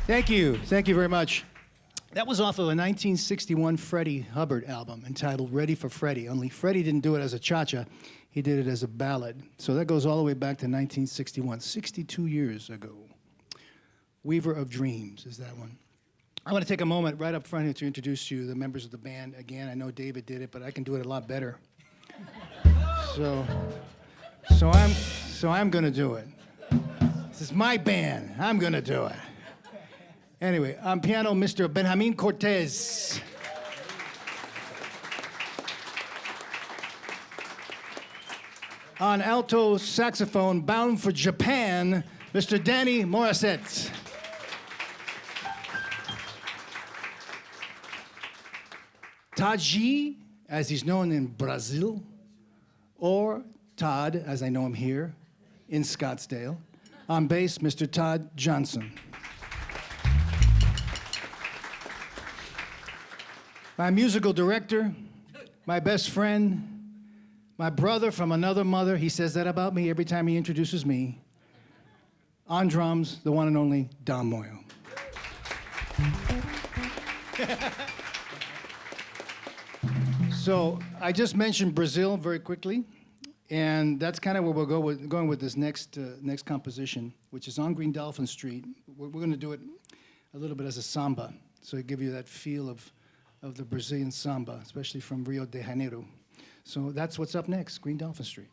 Thank you. Thank you very much. That was off of a 1961 Freddie Hubbard album entitled Ready for Freddie, only Freddie didn't do it as a cha-cha. He did it as a ballad. So that goes all the way back to 1961, 62 years ago. Weaver of Dreams is that one. I want to take a moment right up front here to introduce you, the members of the band. Again, I know David did it, but I can do it a lot better. So I'm going to do it. This is my band. I'm going to do it. Anyway, on piano, Mr. Benjamin Cortez. On alto saxophone, bound for Japan, Mr. Danny Morissett. Taji, as he's known in Brazil, or Todd, as I know him here, in Scottsdale. On bass, Mr. Todd Johnson. My musical director, my best friend, my brother from another mother. He says that about me every time he introduces me. On drums, the one and only Don Moio. So I just mentioned Brazil very quickly, and that's kind of where we're going with this next composition, which is on Green Dolphin Street. We're going to do it a little bit as a samba, so it give you that feel of the Brazilian samba, especially from Rio de Janeiro. So that's what's up next, Green Dolphin Street.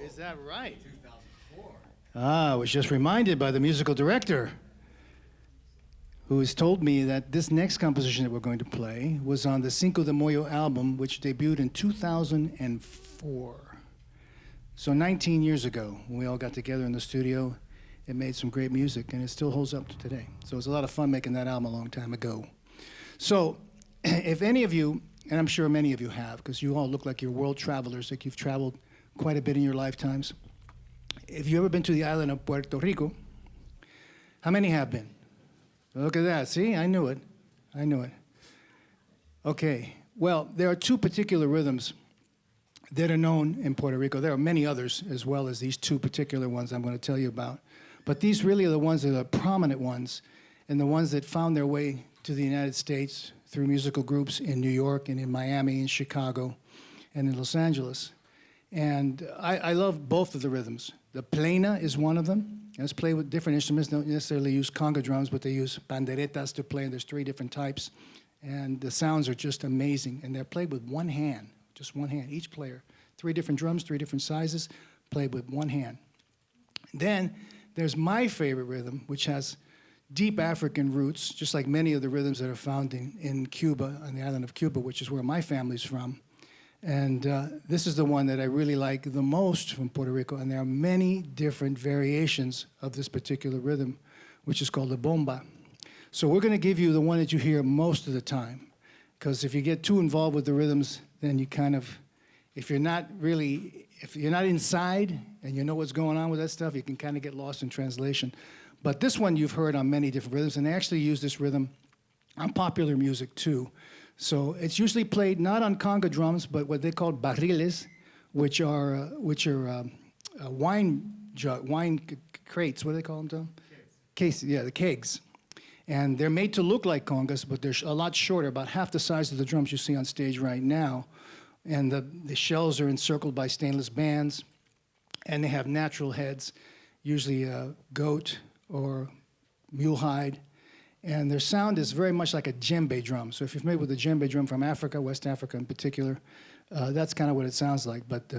Is that right? 2004. I was just reminded by the musical director, who has told me that this next composition that we're going to play was on the Cinco de Moio album, which debuted in 2004. So 19 years ago, when we all got together in the studio, it made some great music, and it still holds up to today. So it was a lot of fun making that album a long time ago. So if any of you, and I'm sure many of you have, because you all look like you're world travelers, like you've traveled quite a bit in your lifetimes. If you've ever been to the island of Puerto Rico, how many have been? Look at that. See, I knew it. I knew it. Okay. Well, there are two particular rhythms that are known in Puerto Rico. There are many others as well as these two particular ones I'm going to tell you about. But these really are the ones that are prominent ones and the ones that found their way to the United States through musical groups in New York and in Miami and Chicago and in Los Angeles. And I love both of the rhythms. The plena is one of them. It's played with different instruments. They don't necessarily use conga drums, but they use panderetas to play. There's 3 different types. And the sounds are just amazing. And they're played with one hand, just one hand, each player. 3 different drums, 3 different sizes, played with one hand. Then there's my favorite rhythm, which has deep African roots, just like many of the rhythms that are found in Cuba, on the island of Cuba, which is where my family's from. And this is the one that I really like the most from Puerto Rico, and there are many different variations of this particular rhythm, which is called the bomba. So we're going to give you the one that you hear most of the time, because if you get too involved with the rhythms, then you kind of, if you're not inside and you know what's going on with that stuff, you can kind of get lost in translation. But this one you've heard on many different rhythms, and they actually use this rhythm on popular music too. So it's usually played not on conga drums, but what they call barriles, which are wine crates. What do they call them, Tom? Kegs. Yeah, the kegs. And they're made to look like congas, but they're a lot shorter, about half the size of the drums you see on stage right now. And the shells are encircled by stainless bands, and they have natural heads, usually goat or mule hide. And their sound is very much like a djembe drum. So if you're familiar with the djembe drum from Africa, West Africa in particular, that's kind of what it sounds like. But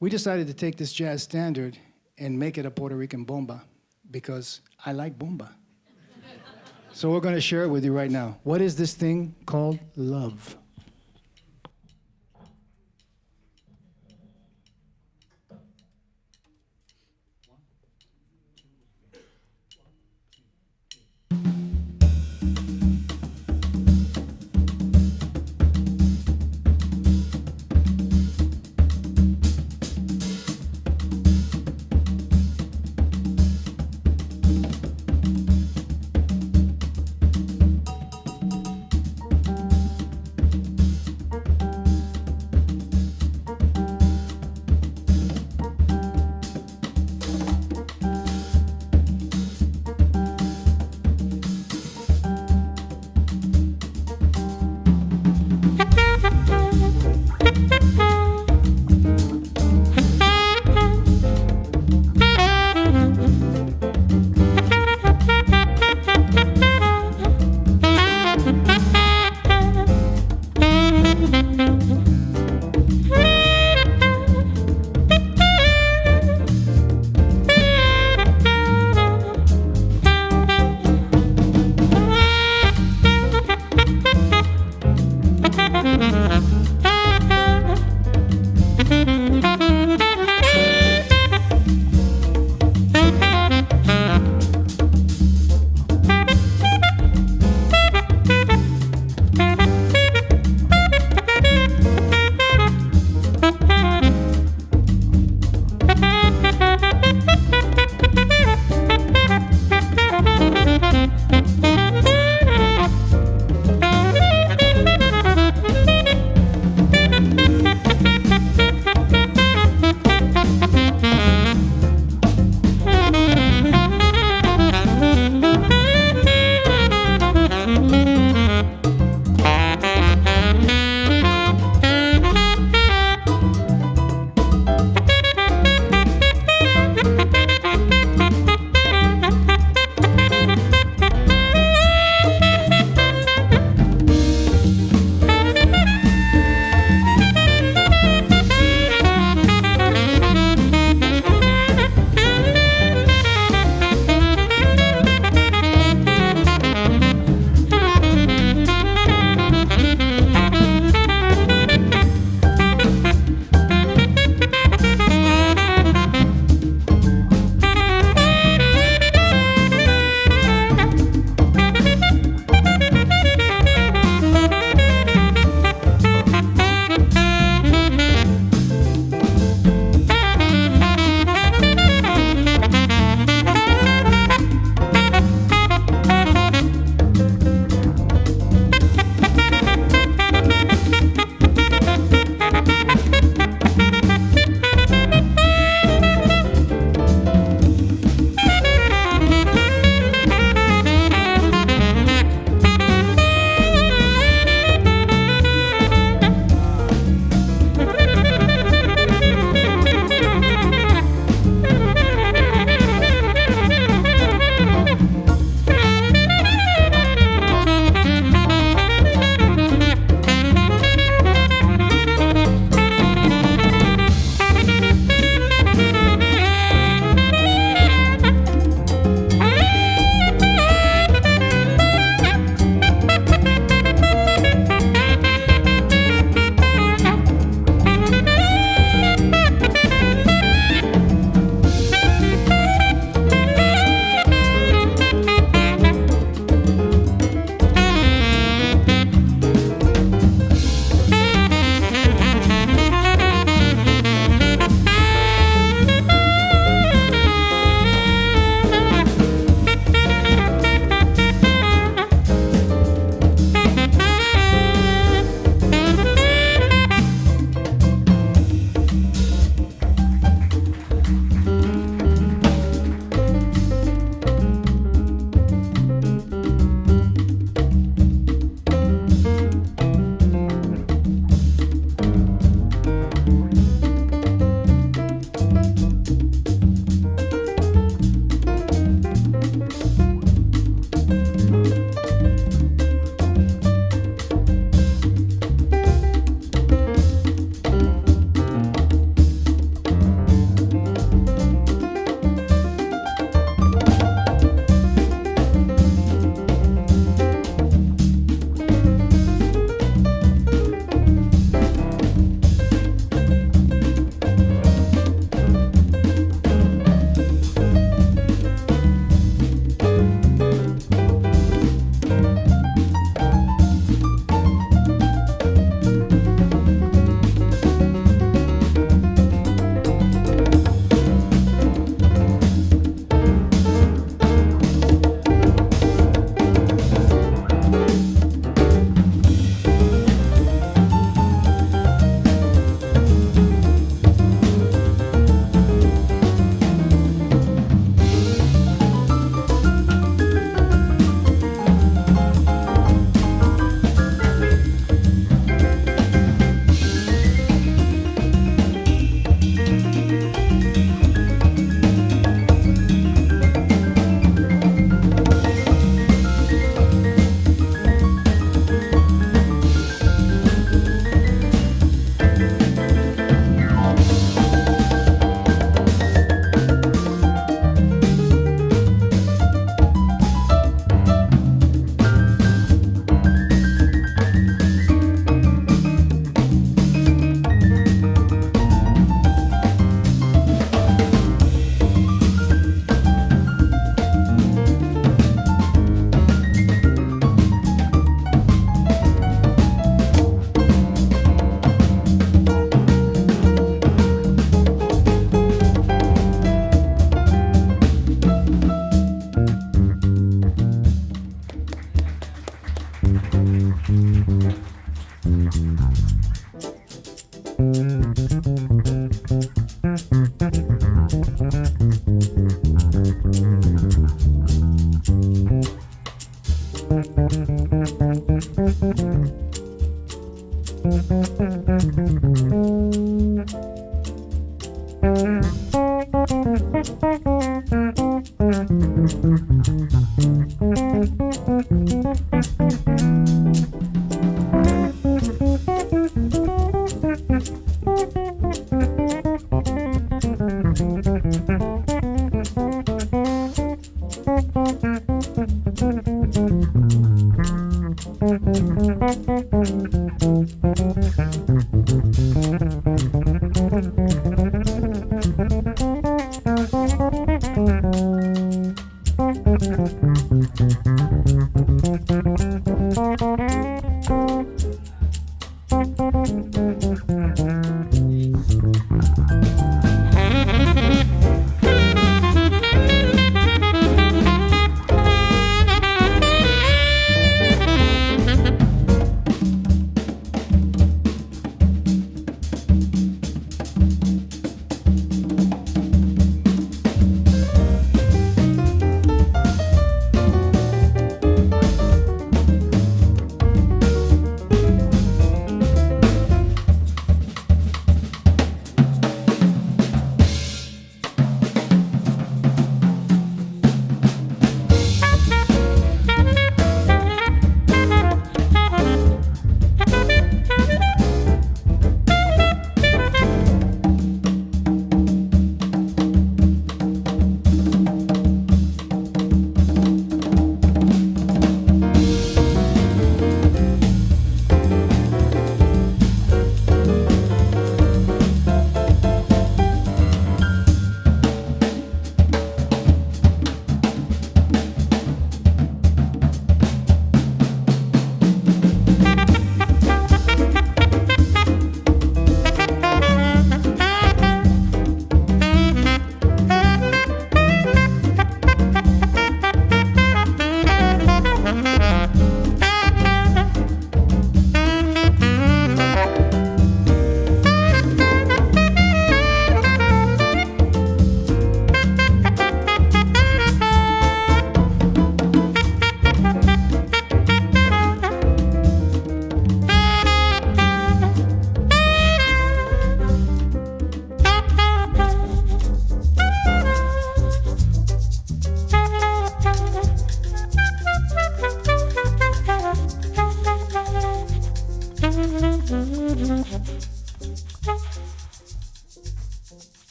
we decided to take this jazz standard and make it a Puerto Rican bomba because I like bomba. So we're going to share it with you right now. What is this thing called love?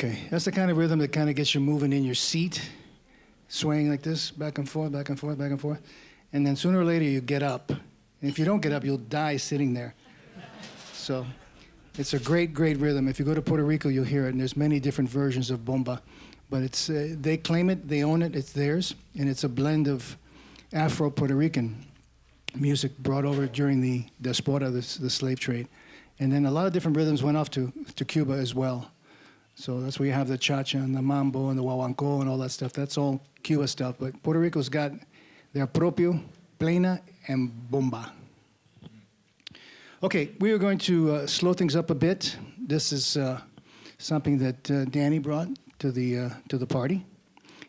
Okay, that's the kind of rhythm that kind of gets you moving in your seat, swaying like this, back and forth, back and forth, back and forth. And then sooner or later you get up. And if you don't get up, you'll die sitting there. So it's a great, great rhythm. If you go to Puerto Rico, you'll hear it. And there's many different versions of bomba. But it's they claim it, they own it, it's theirs. And it's a blend of Afro-Puerto Rican music brought over during the diaspora, the slave trade. And then a lot of different rhythms went off to Cuba as well. So that's where you have the cha-cha and the mambo and the guaguancó and all that stuff. That's all Cuba stuff. But Puerto Rico's got their propio, plena, and bomba. Okay, we are going to slow things up a bit. This is something that Danny brought to the party,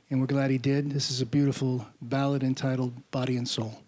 and we're glad he did. This is a beautiful ballad entitled Body and Soul.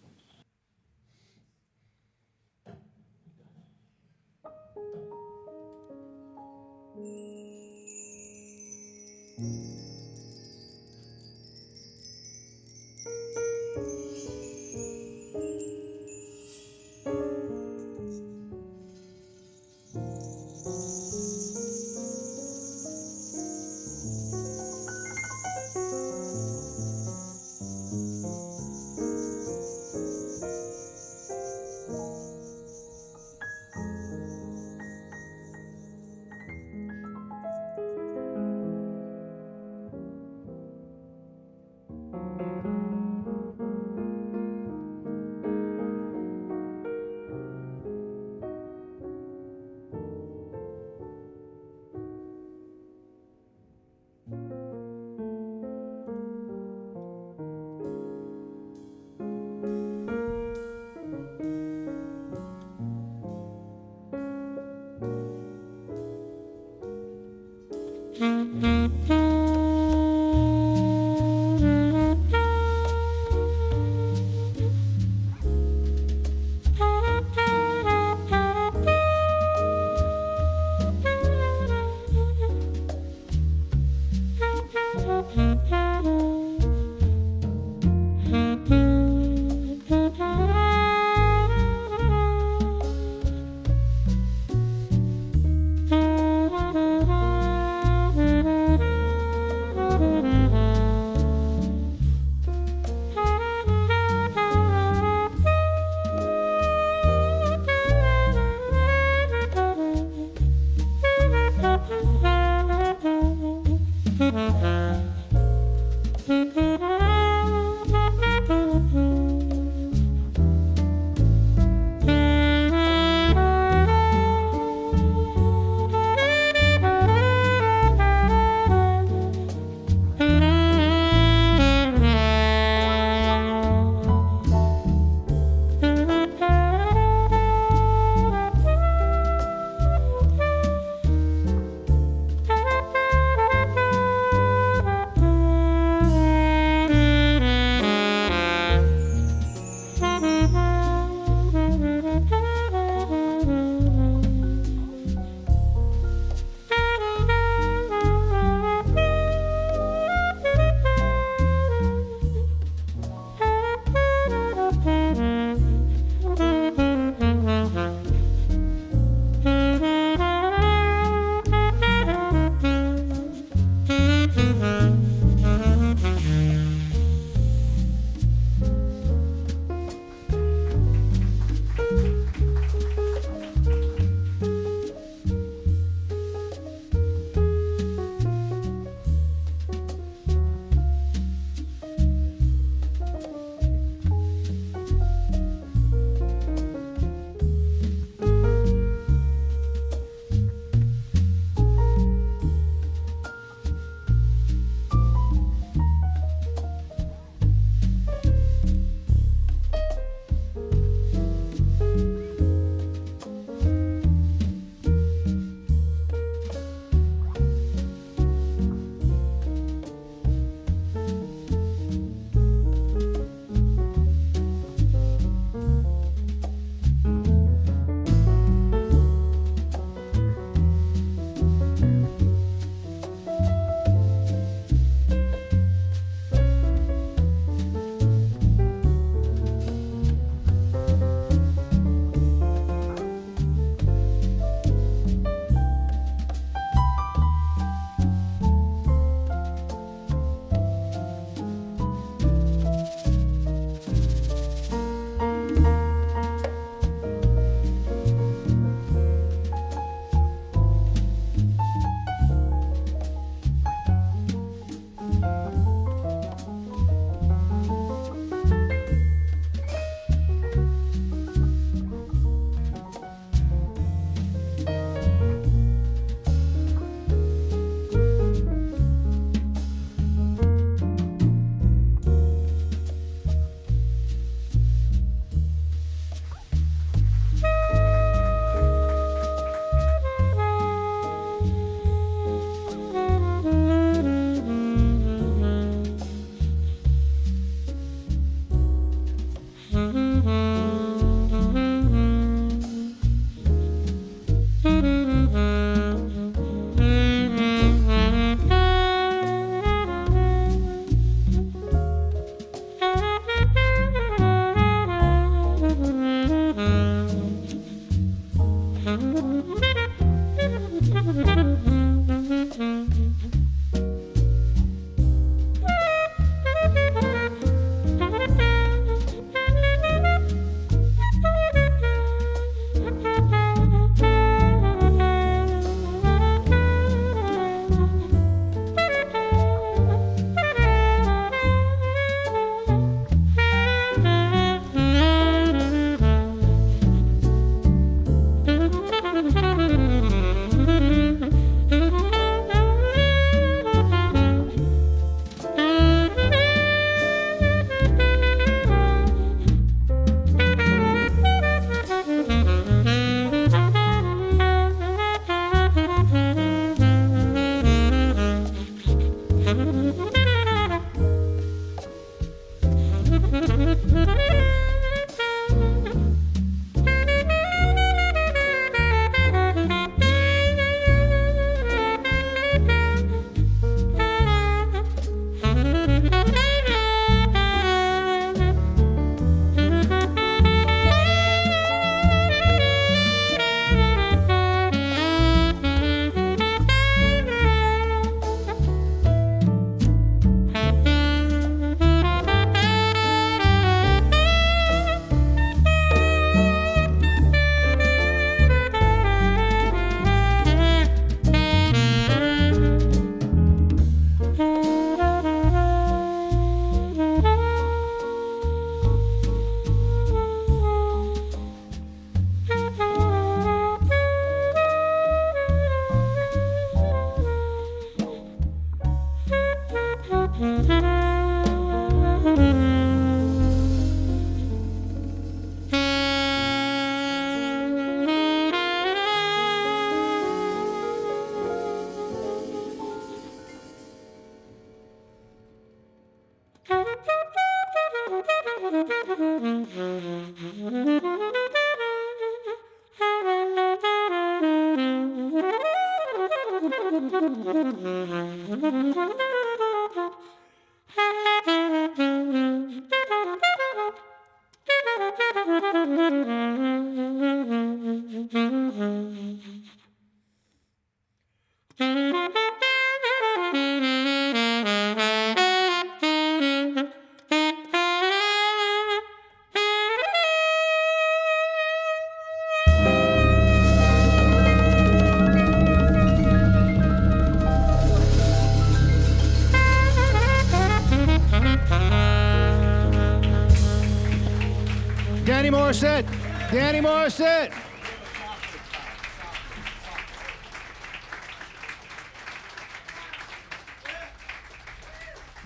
Morissett. Danny Morissett.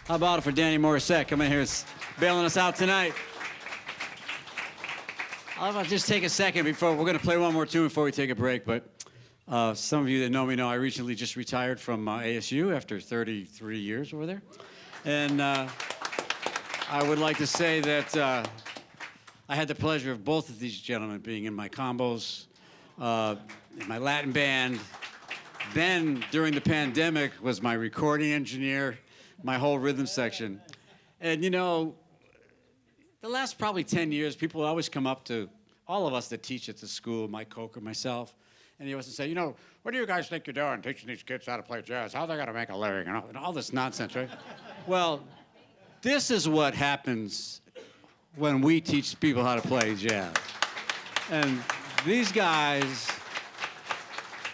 How about it for Danny Morissett coming here bailing us out tonight? I'll just take a second before we're going to play one more tune before we take a break. But some of you that know me know I recently just retired from ASU after 33 years over there, and I would like to say that I had the pleasure of both of these gentlemen being in my combos, in my Latin band. Ben, during the pandemic, was my recording engineer, my whole rhythm section. And, you know, the last probably 10 years, people always come up to all of us that teach at the school, Mike Coker, myself, and he always say, you know, what do you guys think you're doing, teaching these kids how to play jazz? How are they going to make a living? And all this nonsense, right? Well, this is what happens when we teach people how to play jazz. And these guys,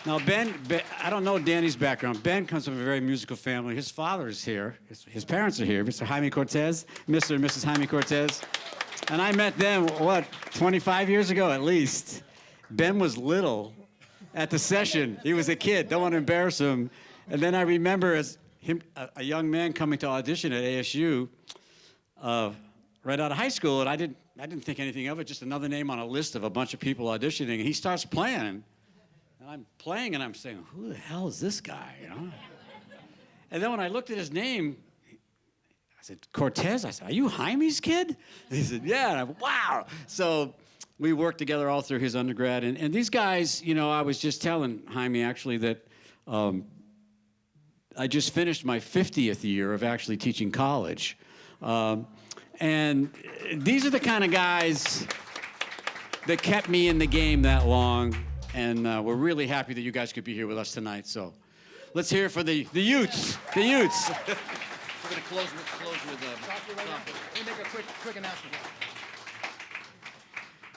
now Ben, I don't know Danny's background. Ben comes from a very musical family. His father is here. His parents are here, Mr. Jaime Cortez, Mr. and Mrs. Jaime Cortez. And I met them, 25 years ago at least. Ben was little at the session. He was a kid, don't want to embarrass him. And then I remember as him, a young man coming to audition at ASU, right out of high school, and I didn't think anything of it, just another name on a list of a bunch of people auditioning, and he starts playing, and I'm playing, and I'm saying, who the hell is this guy, you know? And then when I looked at his name, I said, Cortez? I said, are you Jaime's kid? And he said, yeah, and I went, wow. So we worked together all through his undergrad, and these guys, you know, I was just telling Jaime, actually, that I just finished my 50th year of actually teaching college. And these are the kind of guys that kept me in the game that long. And we're really happy that you guys could be here with us tonight. So let's hear it for the Utes. The Utes. We're going to close with Let me make a quick announcement.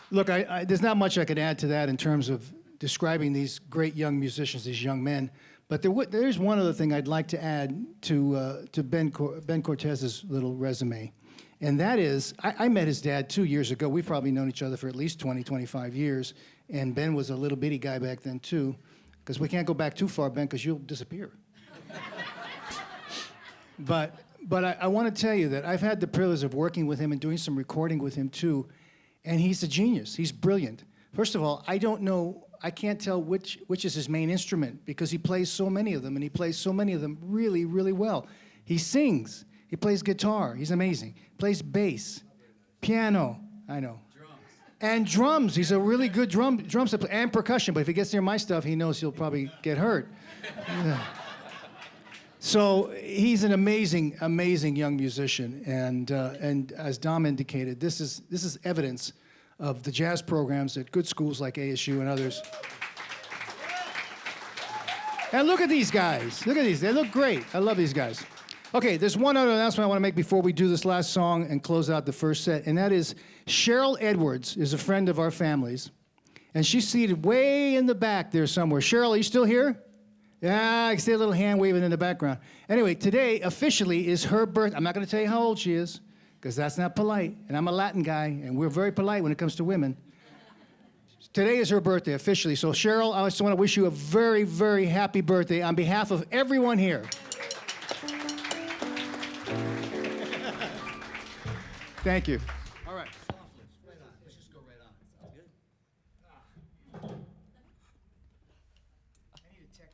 Look, there's not much I could add to that in terms of describing these great young musicians, these young men. But there's one other thing I'd like to add to Ben Cortez's little resume. And that is, I met his dad 2 years ago. We've probably known each other for at least 20, 25 years. And Ben was a little bitty guy back then, too. Because we can't go back too far, Ben, because you'll disappear. But I want to tell you that I've had the privilege of working with him and doing some recording with him, too. And he's a genius. He's brilliant. First of all, I can't tell which is his main instrument because he plays so many of them, and he plays so many of them really, really well. He sings. He plays guitar. He's amazing. Plays bass, piano. I know. Drums. And drums. He's a really good drum player, and percussion. But if he gets near my stuff, he knows he'll probably get hurt. Yeah. So he's an amazing, amazing young musician. And as Dom indicated, this is evidence of the jazz programs at good schools like ASU and others. And look at these guys. Look at these. They look great. I love these guys. Okay, there's one other announcement I want to make before we do this last song and close out the first set, and that is Cheryl Edwards is a friend of our family's, and she's seated way in the back there somewhere. Cheryl, are you still here? Yeah, I can see a little hand waving in the background. Anyway, today officially is her birthday. I'm not going to tell you how old she is, because that's not polite, and I'm a Latin guy, and we're very polite when it comes to women. Today is her birthday officially, so Cheryl, I just want to wish you a very, very happy birthday on behalf of everyone here. Thank you. All right. Let's just go right on. Sounds good. I need a tech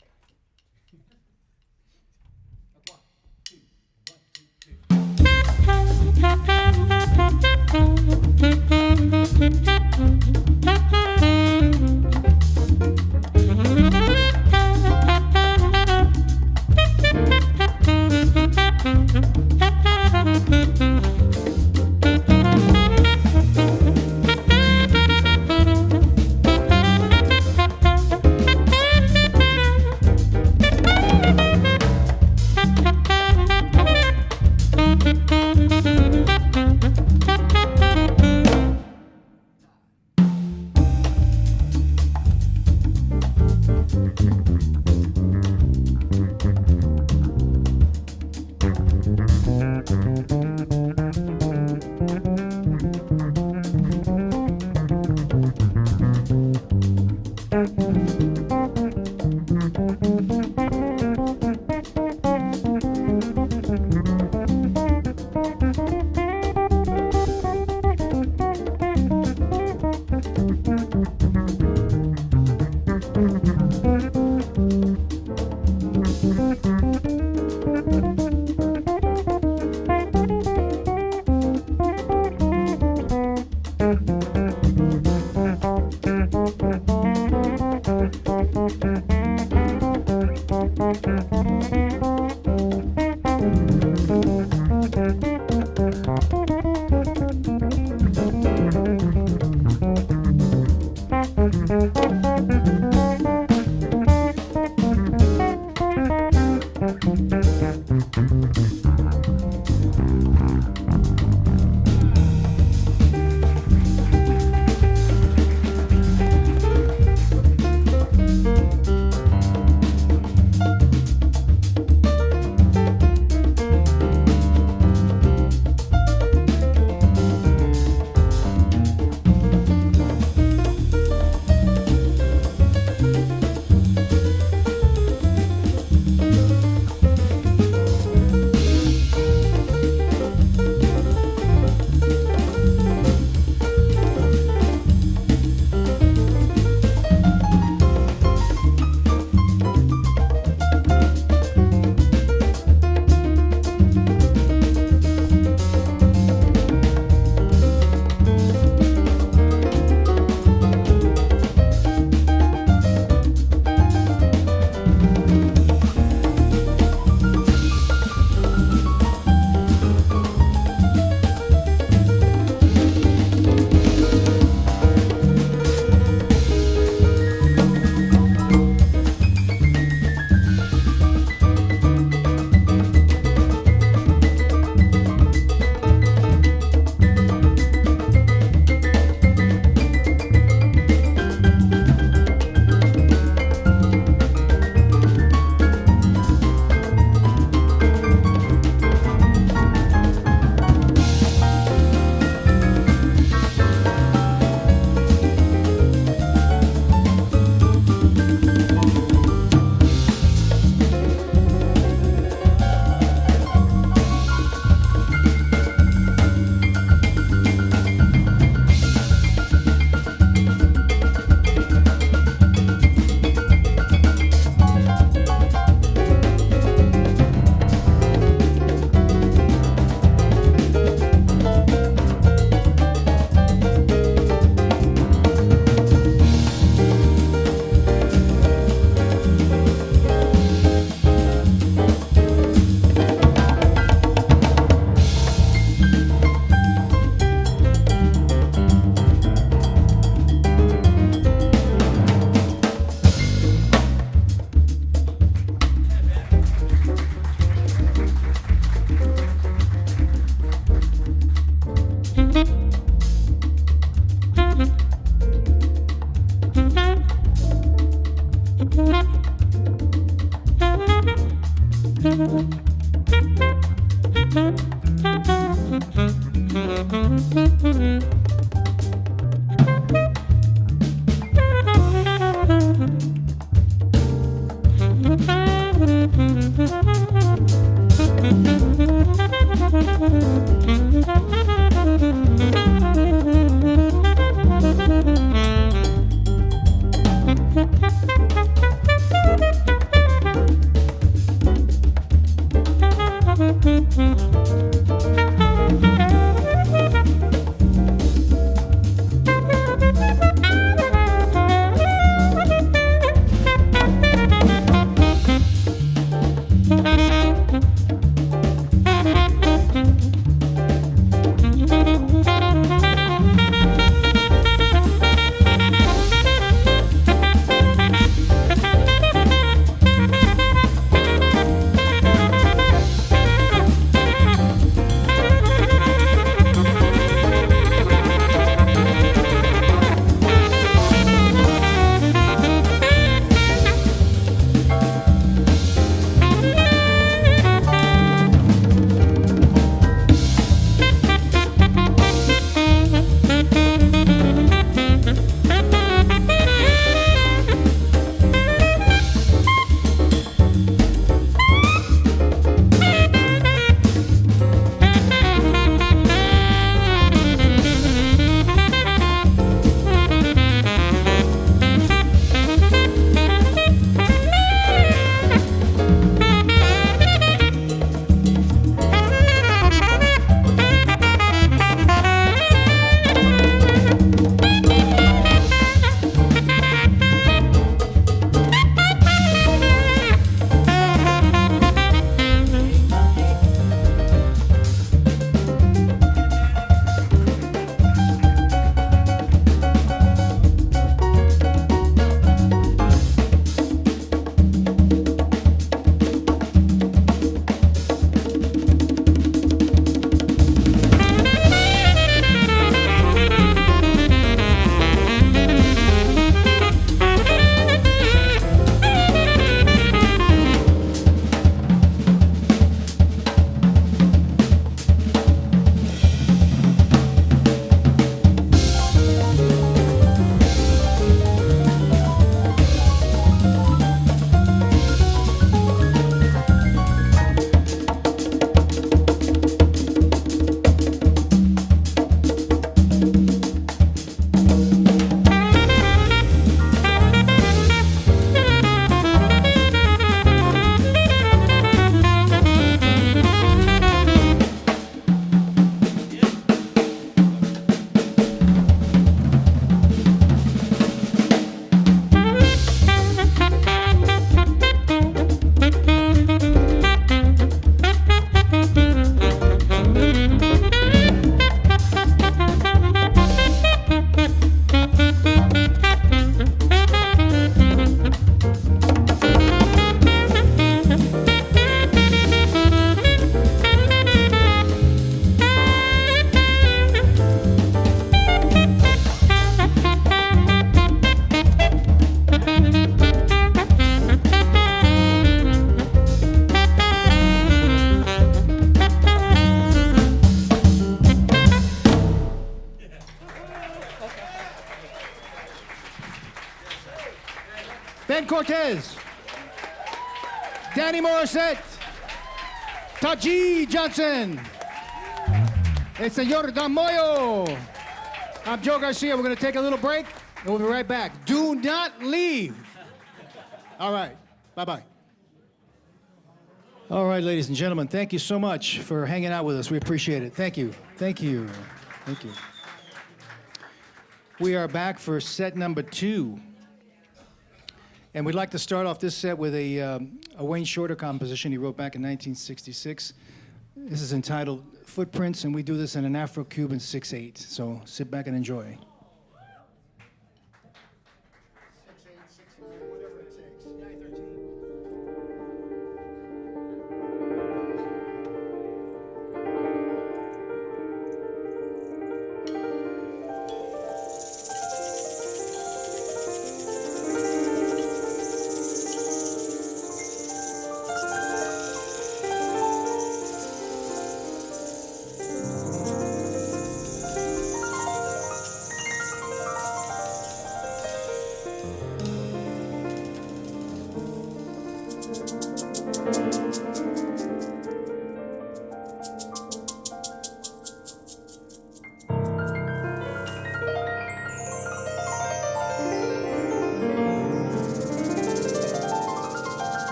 Ben Cortez, Danny Morissett, Todd Johnson, el señor Don Moio. I'm Joe Garcia. We're going to take a little break, and we'll be right back. Do not leave. All right. Bye-bye. All right, ladies and gentlemen, thank you so much for hanging out with us. We appreciate it. Thank you. Thank you. Thank you. We are back for set number 2. And we'd like to start off this set with a Wayne Shorter composition he wrote back in 1966. This is entitled Footprints, and we do this in an Afro-Cuban 6/8. So sit back and enjoy. 6/8, 6/9, whatever it takes. 9/13.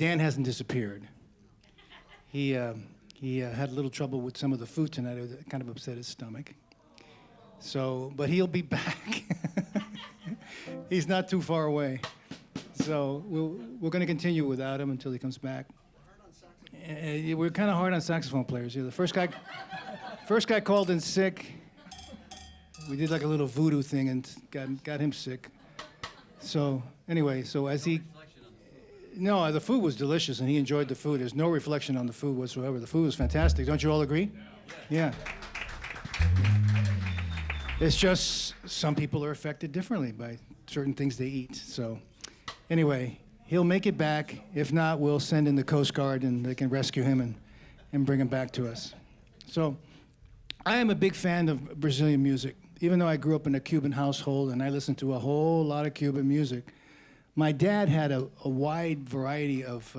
Dan hasn't disappeared. He had a little trouble with some of the food tonight. It kind of upset his stomach. So, but he'll be back. He's not too far away. So we're going to continue without him until he comes back. We're kind of hard on saxophone players. The first guy called in sick. We did like a little voodoo thing and got him sick. So anyway, no, the food was delicious and he enjoyed the food. There's no reflection on the food whatsoever. The food was fantastic. Don't you all agree? Yeah. It's just some people are affected differently by certain things they eat. So anyway, he'll make it back. If not, we'll send in the Coast Guard and they can rescue him and bring him back to us. So I am a big fan of Brazilian music. Even though I grew up in a Cuban household and I listened to a whole lot of Cuban music, my dad had a wide variety of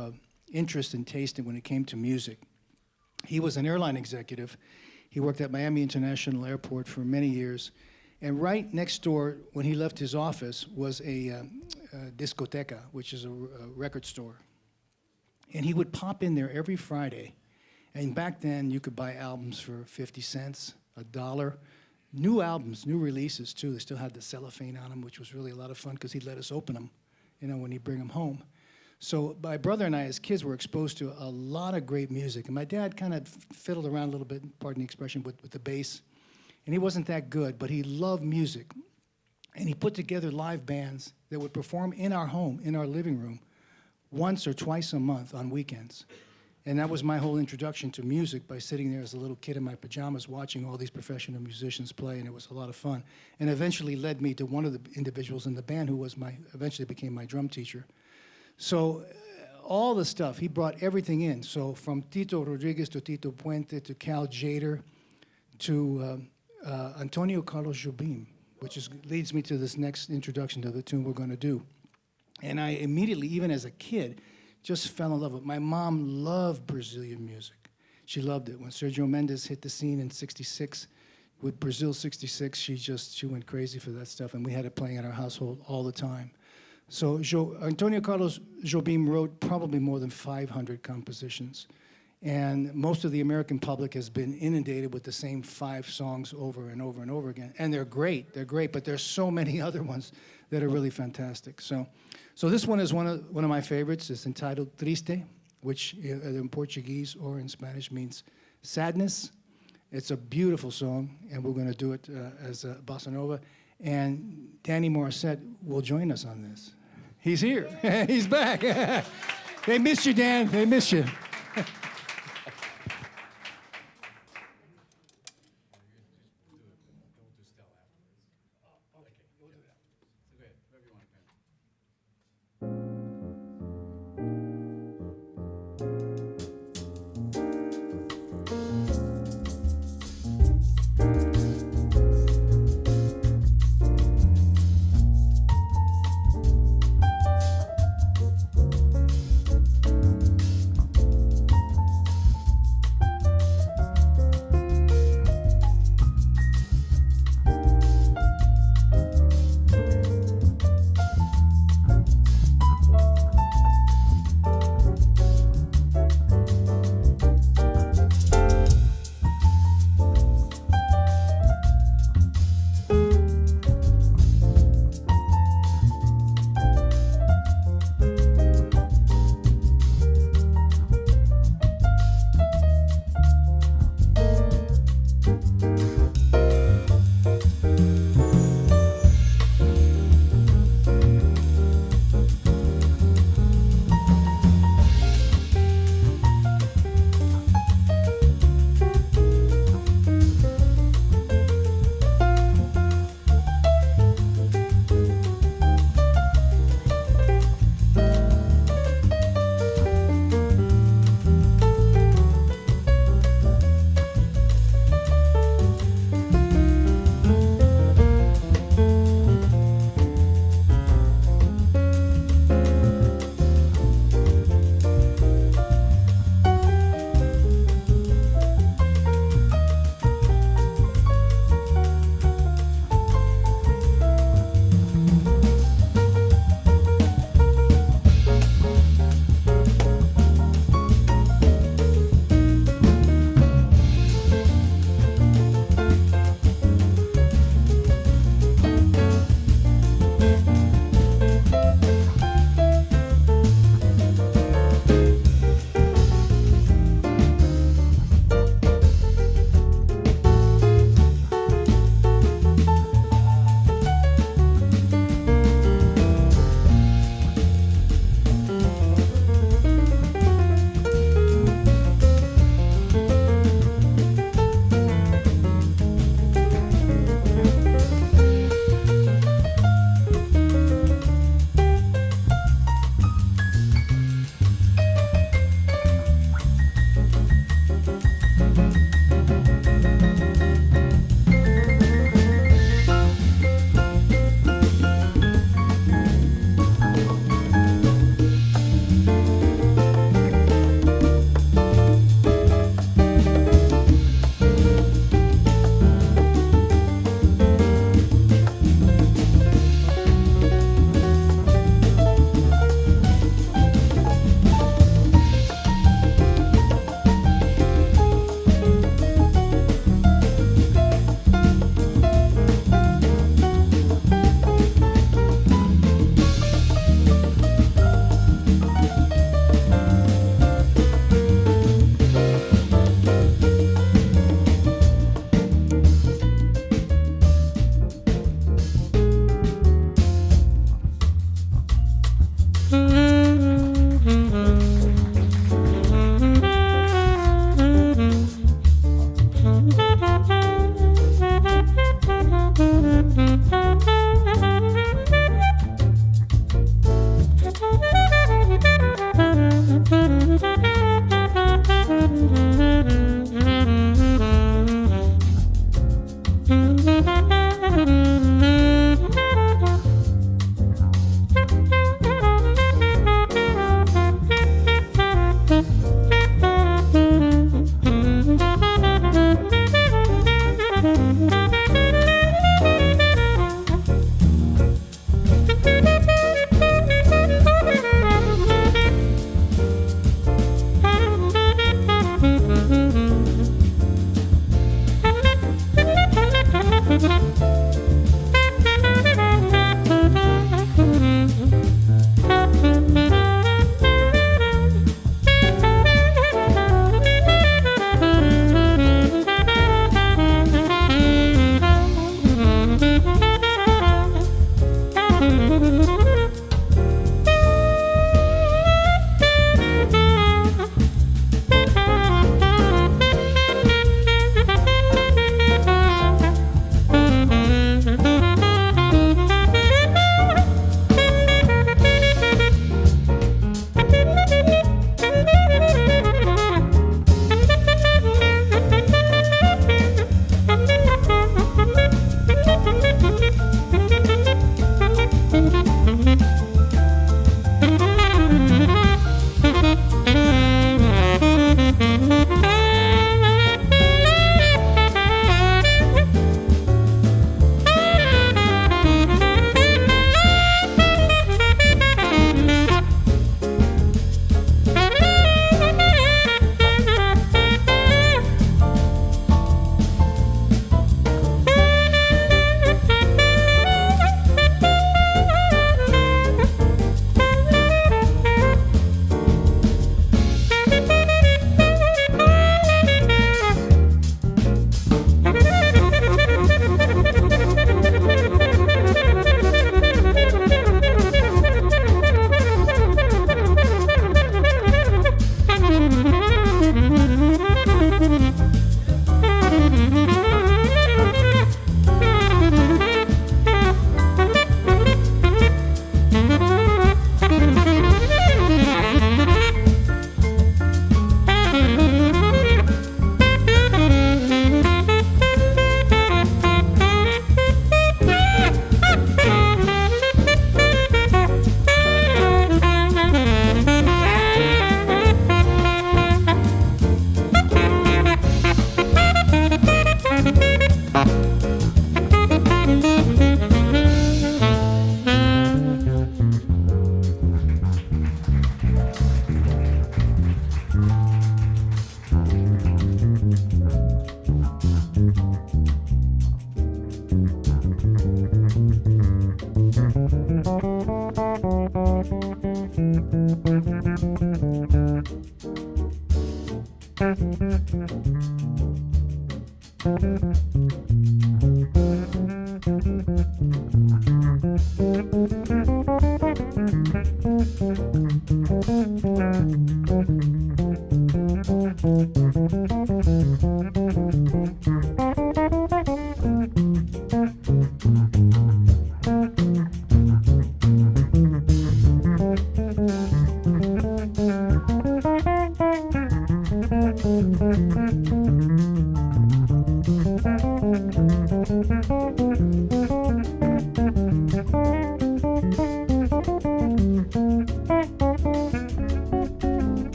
interest and taste when it came to music. He was an airline executive. He worked at Miami International Airport for many years. And right next door, when he left his office, was a discoteca, which is a record store. And he would pop in there every Friday. And back then, you could buy albums for 50 cents, $1. New albums, new releases, too. They still had the cellophane on them, which was really a lot of fun because he'd let us open them, when he'd bring them home. So my brother and I, as kids, were exposed to a lot of great music. And my dad kind of fiddled around a little bit, pardon the expression, with the bass. And he wasn't that good, but he loved music. And he put together live bands that would perform in our home, in our living room, once or twice a month on weekends. And that was my whole introduction to music, by sitting there as a little kid in my pajamas watching all these professional musicians play, and it was a lot of fun. And eventually led me to one of the individuals in the band who was eventually became my drum teacher. So all the stuff, he brought everything in. So from Tito Rodriguez to Tito Puente to Cal Jader to Antonio Carlos Jobim, which leads me to this next introduction to the tune we're going to do. And I immediately, even as a kid, just fell in love with it. My mom loved Brazilian music. She loved it. When Sergio Mendes hit the scene in '66 with Brazil '66, she went crazy for that stuff, and we had it playing in our household all the time. So Antonio Carlos Jobim wrote probably more than 500 compositions, and most of the American public has been inundated with the same 5 songs over and over and over again. And they're great, but there's so many other ones that are really fantastic. So this one is one of my favorites. It's entitled Triste, which in Portuguese or in Spanish means sadness. It's a beautiful song, and we're going to do it as a bossa nova. And Danny Morissett will join us on this. He's here. He's back. They missed you, Dan. They missed you.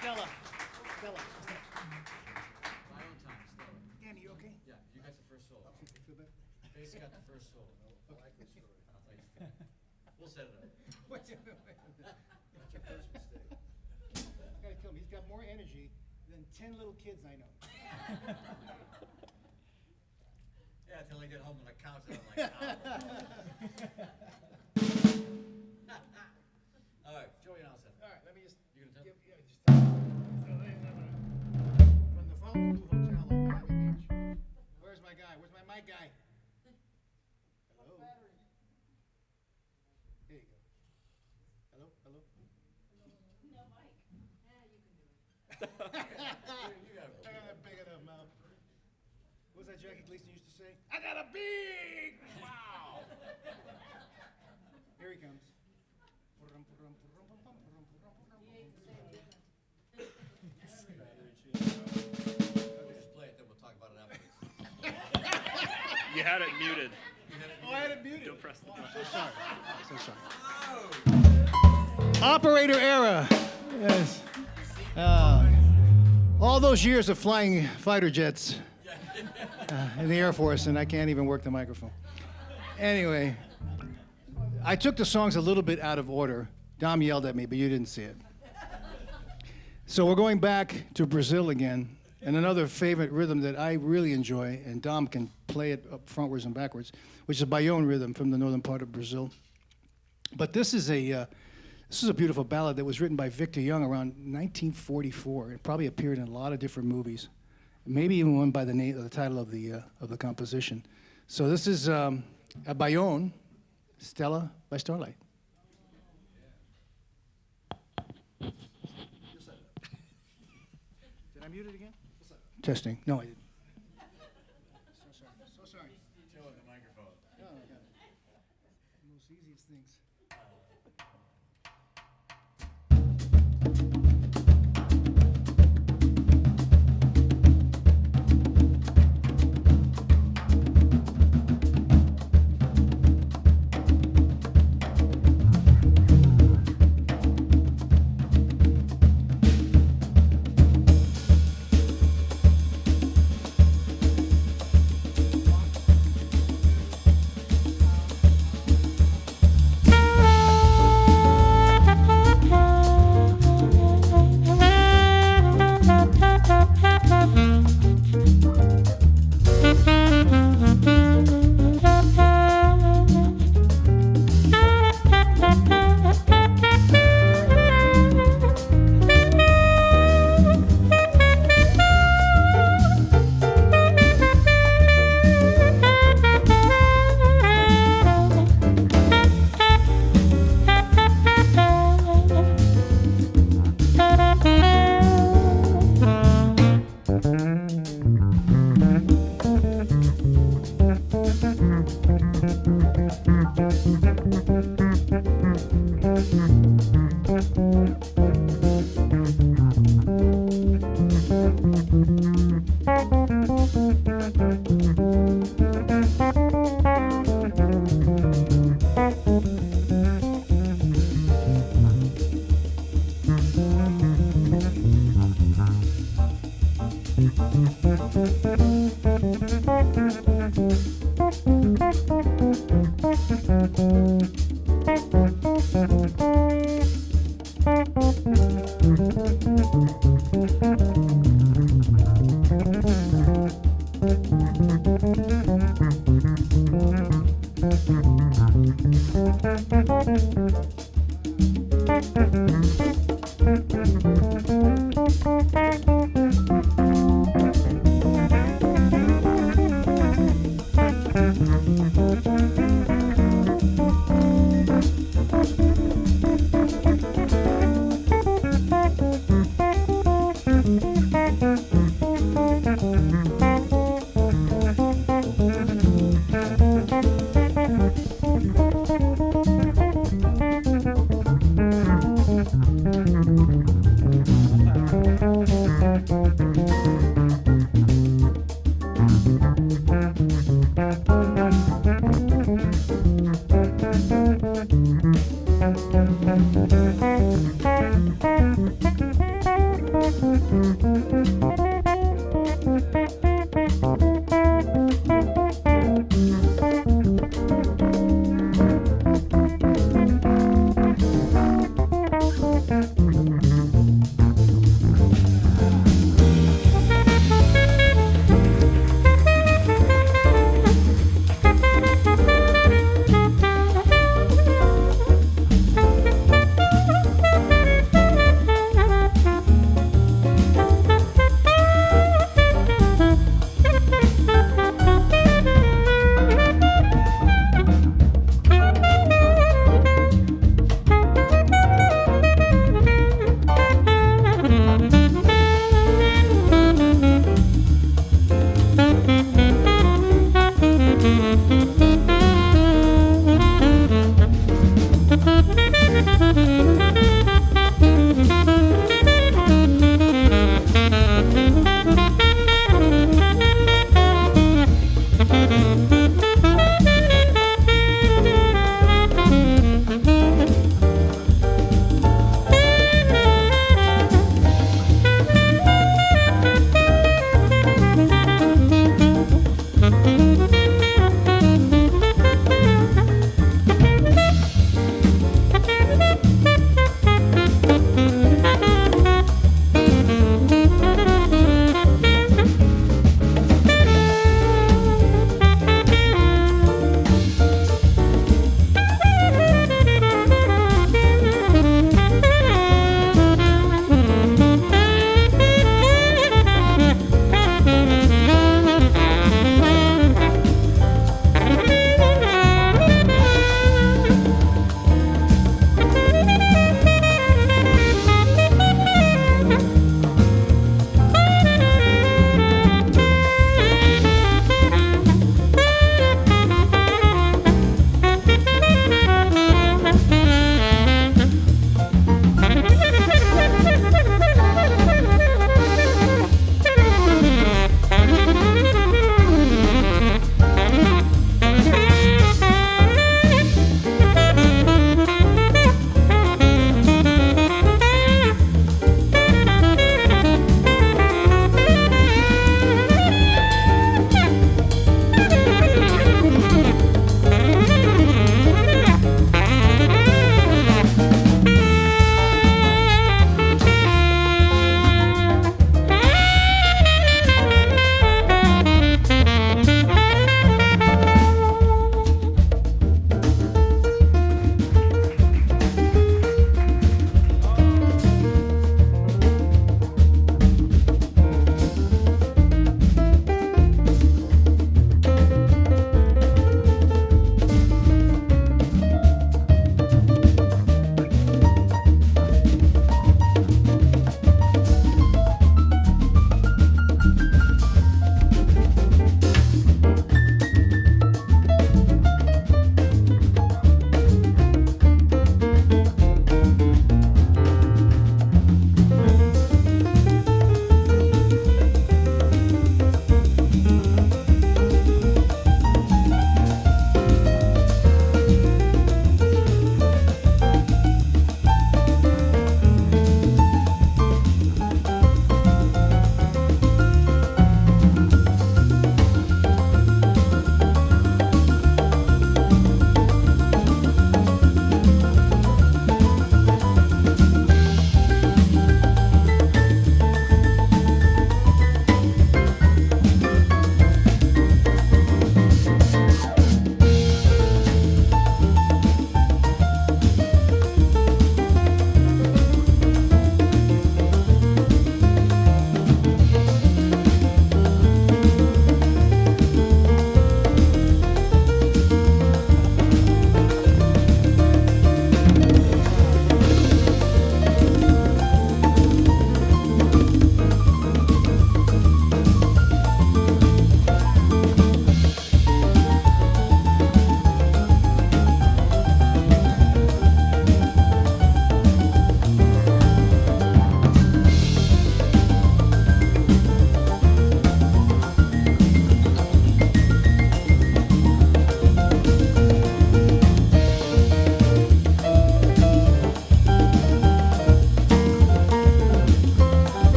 Stella. Stella. Danny, you okay? Yeah, you got the first solo. You feel better? Bass got the first solo. I like this story. We'll set it up. What's your first mistake? I gotta tell him, he's got more energy than 10 little kids I know. Yeah, until I get home on the couch and I'm like, all right, Joey and I'll set it. All right, let me just. You gonna tell? Yeah, just tell from the Fontainebleau Hotel on Miami Beach. Where's my guy? Where's my mic guy? Hello. There you go. Hello, hello. I got a big enough mouth. What was that Jackie Gleason used to say? I got a big wow. Here he comes. Just play it, then we'll talk about it afterwards. You had it muted. Oh, I had it muted. Don't press the button. So sorry. Operator era. Yes. All those years of flying fighter jets in the Air Force, and I can't even work the microphone. Anyway, I took the songs a little bit out of order. Dom yelled at me, but you didn't see it. So we're going back to Brazil again, and another favorite rhythm that I really enjoy, and Dom can play it up frontwards and backwards, which is a Baião rhythm from the northern part of Brazil. But this is a beautiful ballad that was written by Victor Young around 1944. It probably appeared in a lot of different movies, maybe even one by the name of the title of the composition. So this is a Baião, Stella by Starlight. Did I mute it again? Testing. No, I didn't. So sorry. So sorry. Chill with the microphone. Oh, I got it. The most easiest things.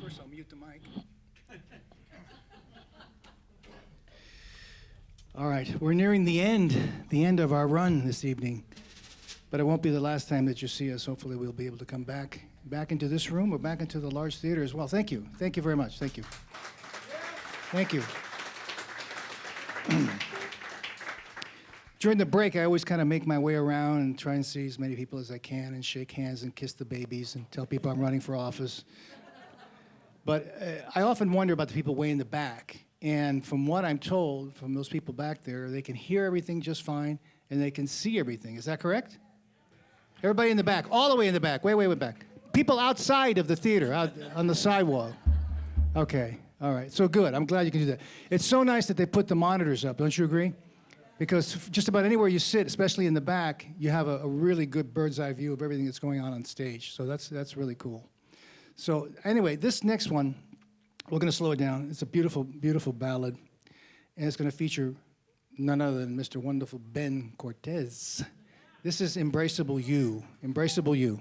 First, I'll mute the mic. All right, we're nearing the end of our run this evening. But it won't be the last time that you see us. Hopefully, we'll be able to come back into this room or back into the large theater as well. Thank you. Thank you very much. Thank you. Thank you. During the break, I always kind of make my way around and try and see as many people as I can and shake hands and kiss the babies and tell people I'm running for office. But I often wonder about the people way in the back. And from what I'm told from those people back there, they can hear everything just fine and they can see everything. Is that correct? Everybody in the back, all the way in the back, way back. People outside of the theater, out on the sidewalk. Okay, all right, so good. I'm glad you can do that. It's so nice that they put the monitors up, don't you agree? Because just about anywhere you sit, especially in the back, you have a really good bird's eye view of everything that's going on stage. So that's really cool. So anyway, this next one, we're going to slow it down. It's a beautiful, beautiful ballad, and it's going to feature none other than Mr. Wonderful Ben Cortez. This is Embraceable You. Embraceable You.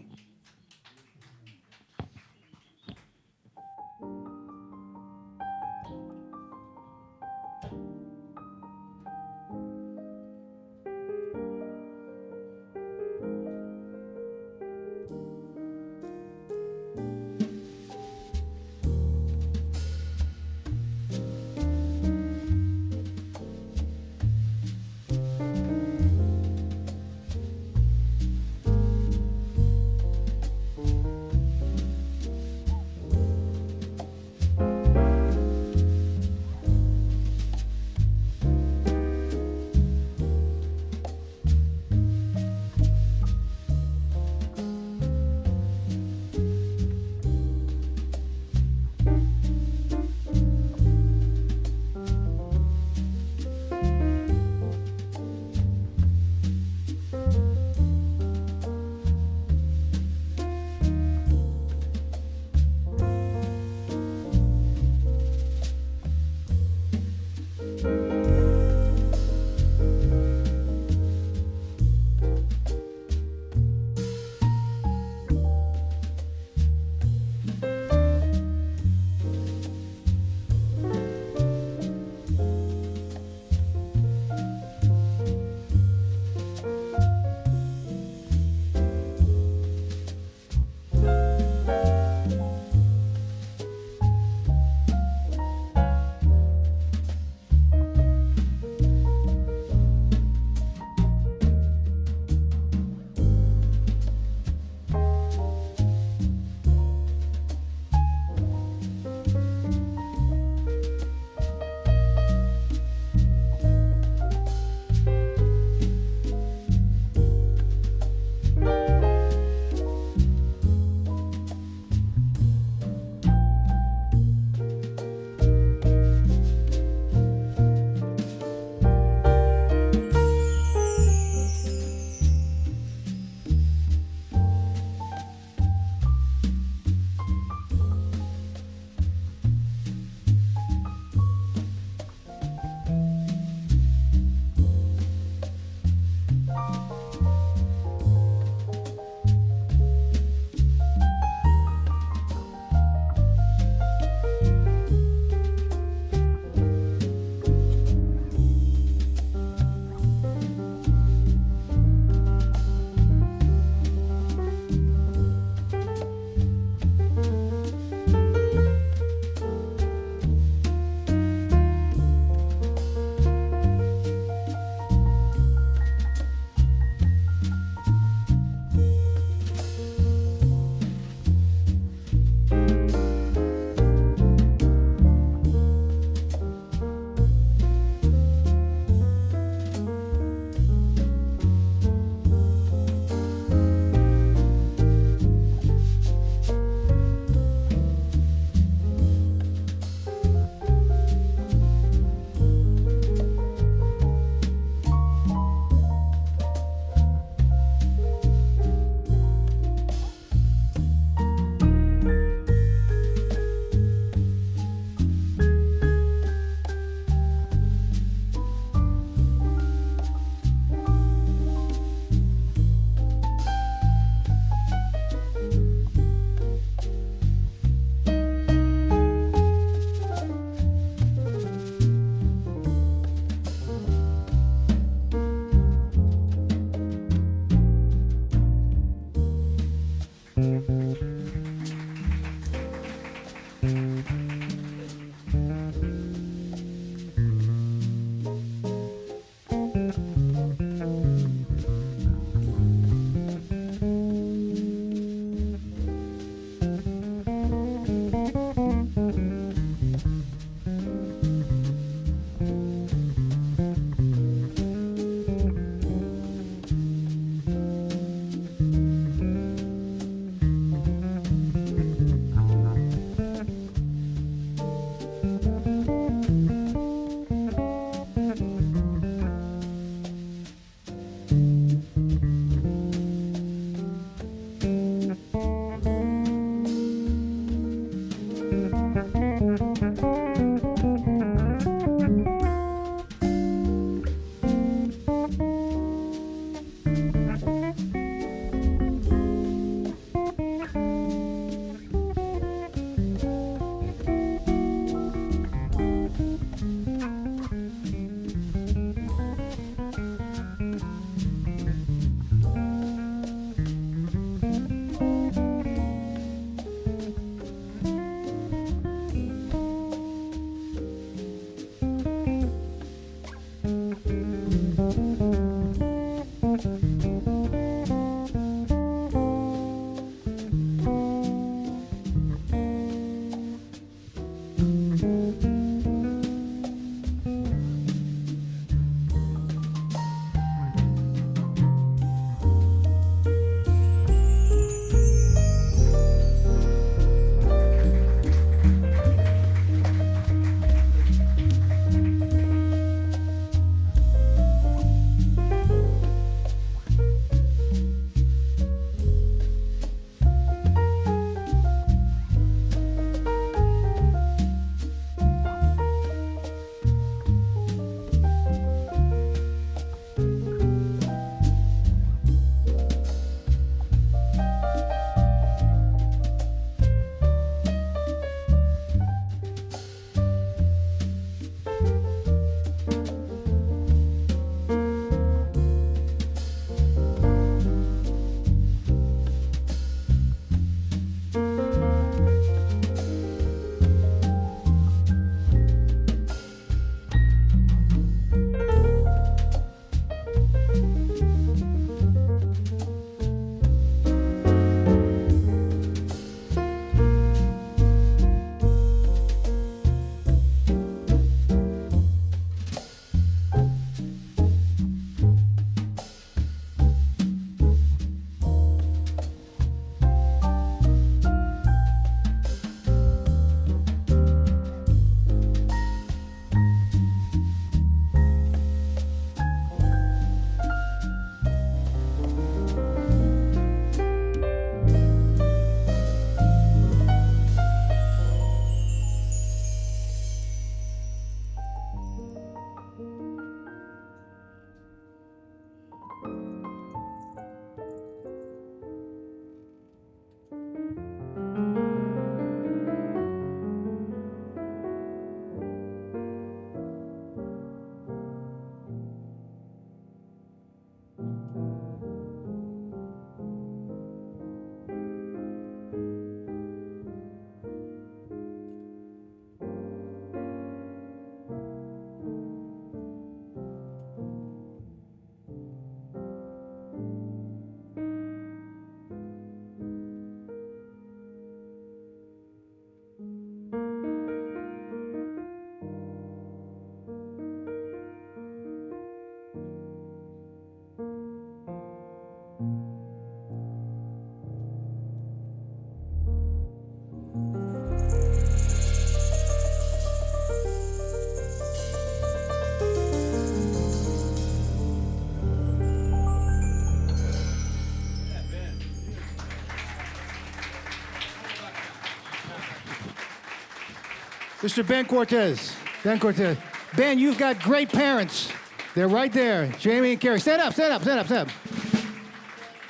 Mr. Ben Cortez. Ben Cortez. Ben, you've got great parents. They're right there. Jamie and Carrie. Stand up, stand up, stand up, stand up.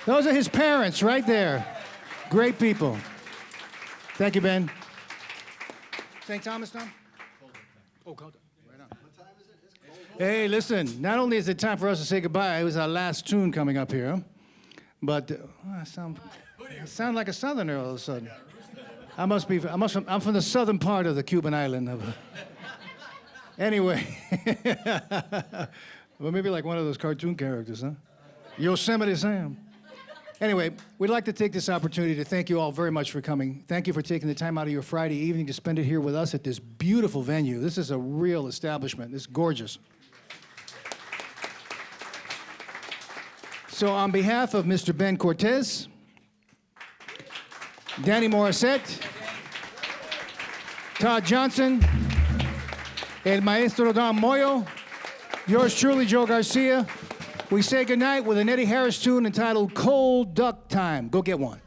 Those are his parents right there. Great people. Thank you, Ben. St. Thomas, Tom? Oh, Calder. Right on. Hey, listen, not only is it time for us to say goodbye, it was our last tune coming up here, but I sound like a southerner all of a sudden. I'm from the southern part of the Cuban island. Anyway, well, maybe like one of those cartoon characters, huh? Yosemite Sam. Anyway, we'd like to take this opportunity to thank you all very much for coming. Thank you for taking the time out of your Friday evening to spend it here with us at this beautiful venue. This is a real establishment. It's gorgeous. So on behalf of Mr. Ben Cortez, Danny Morissett, Todd Johnson, El Maestro Don Moio, yours truly, Joe Garcia, we say goodnight with an Eddie Harris tune entitled Cold Duck Time. Go get one.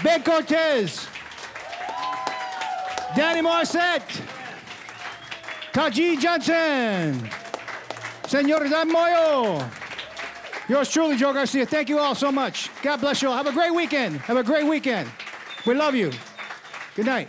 Big Cortez, Danny Morissett, Todd Johnson, Senor Moio. Yours truly, Joe Garcia. Thank you all so much. God bless you all. Have a great weekend. Have a great weekend. We love you. Good night.